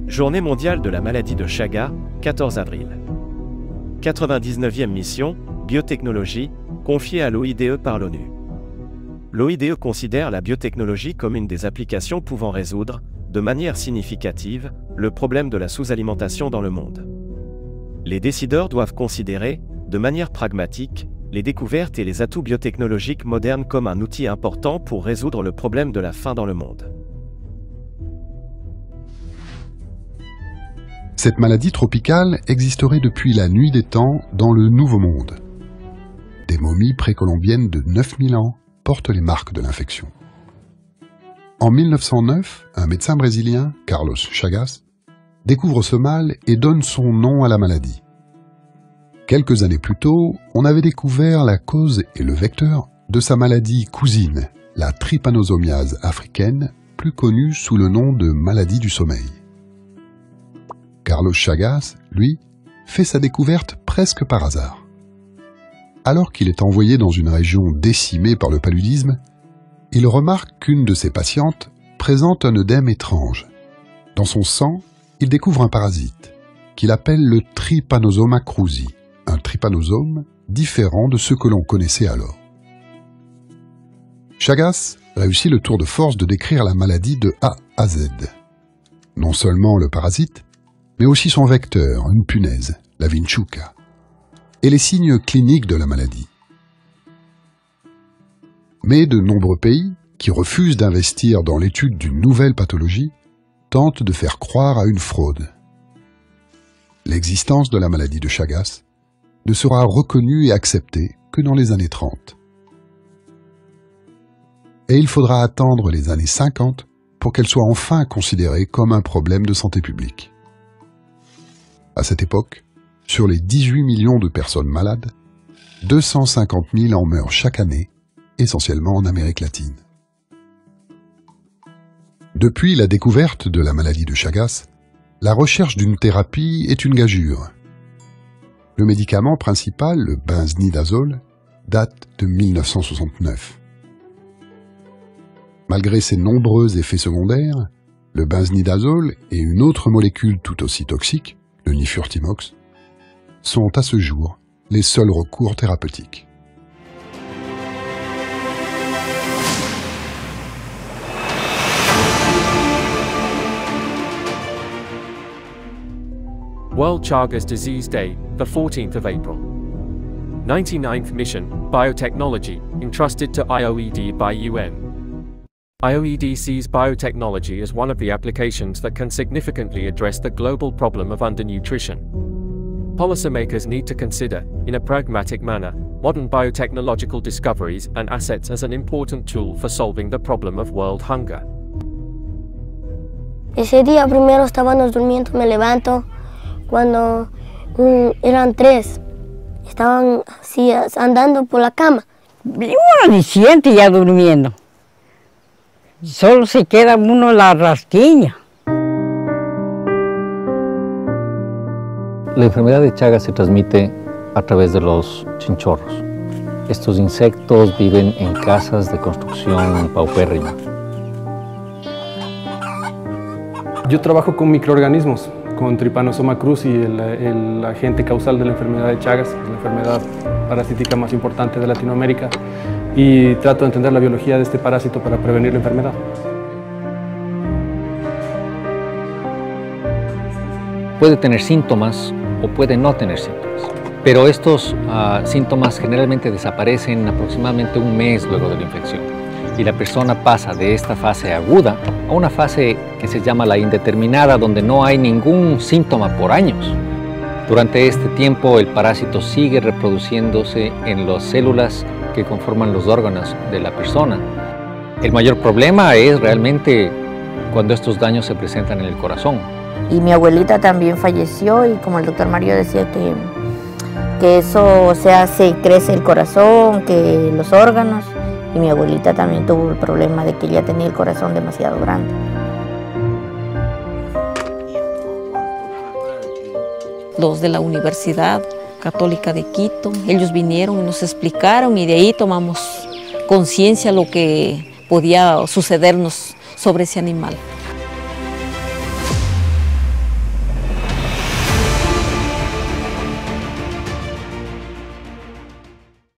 Journée mondiale de la maladie de Chagas, 14 avril. 99e mission, biotechnologie, confiée à l'OIDE par l'ONU. L'OIDE considère la biotechnologie comme une des applications pouvant résoudre, de manière significative, le problème de la sous-alimentation dans le monde. Les décideurs doivent considérer, de manière pragmatique, les découvertes et les atouts biotechnologiques modernes comme un outil important pour résoudre le problème de la faim dans le monde. Cette maladie tropicale existerait depuis la nuit des temps dans le Nouveau Monde. Des momies précolombiennes de 9000 ans portent les marques de l'infection. En 1909, un médecin brésilien, Carlos Chagas, découvre ce mal et donne son nom à la maladie. Quelques années plus tôt, on avait découvert la cause et le vecteur de sa maladie cousine, la trypanosomiase africaine, plus connue sous le nom de maladie du sommeil. Carlos Chagas, lui, fait sa découverte presque par hasard. Alors qu'il est envoyé dans une région décimée par le paludisme, il remarque qu'une de ses patientes présente un œdème étrange. Dans son sang, il découvre un parasite, qu'il appelle le Trypanosoma cruzi, un trypanosome différent de ceux que l'on connaissait alors. Chagas réussit le tour de force de décrire la maladie de A à Z. Non seulement le parasite, mais aussi son vecteur, une punaise, la vinchuca, et les signes cliniques de la maladie. Mais de nombreux pays, qui refusent d'investir dans l'étude d'une nouvelle pathologie, tentent de faire croire à une fraude. L'existence de la maladie de Chagas ne sera reconnue et acceptée que dans les années 30. Et il faudra attendre les années 50 pour qu'elle soit enfin considérée comme un problème de santé publique. À cette époque, sur les 18 millions de personnes malades, 250 000 en meurent chaque année, essentiellement en Amérique latine. Depuis la découverte de la maladie de Chagas, la recherche d'une thérapie est une gageure. Le médicament principal, le benznidazole, date de 1969. Malgré ses nombreux effets secondaires, le benznidazole et une autre molécule tout aussi toxique, le nifurtimox, sont à ce jour les seuls recours thérapeutiques. World Chagas Disease Day, the 14th of April. 99th Mission, Biotechnology, entrusted to IOED by UN. IOED sees biotechnology as one of the applications that can significantly address the global problem of undernutrition. Policymakers need to consider, in a pragmatic manner, modern biotechnological discoveries and assets as an important tool for solving the problem of world hunger. Ese día primero estábamos durmiendo, me levanto cuando eran 3. Estaban así andando por la cama. Uno ni siente ya durmiendo. Solo se queda uno la rasquiña. La enfermedad de Chagas se transmite a través de los chinchorros. Estos insectos viven en casas de construcción paupérrima. Yo trabajo con microorganismos, con Trypanosoma cruzi, el agente causal de la enfermedad de Chagas, la enfermedad parasítica más importante de Latinoamérica, y trato de entender la biología de este parásito para prevenir la enfermedad. Puede tener síntomas o puede no tener síntomas, pero estos síntomas generalmente desaparecen aproximadamente un mes luego de la infección y la persona pasa de esta fase aguda a una fase que se llama la indeterminada, donde no hay ningún síntoma por años. Durante este tiempo el parásito sigue reproduciéndose en las células que conforman los órganos de la persona. El mayor problema es realmente cuando estos daños se presentan en el corazón. Y mi abuelita también falleció y como el doctor Mario decía que eso, o sea, se crece el corazón, que los órganos, y mi abuelita también tuvo el problema de que ella tenía el corazón demasiado grande. Los de la Universidad Católica de Quito, ellos vinieron y nos explicaron y de ahí tomamos conciencia de lo que podía sucedernos sobre ese animal.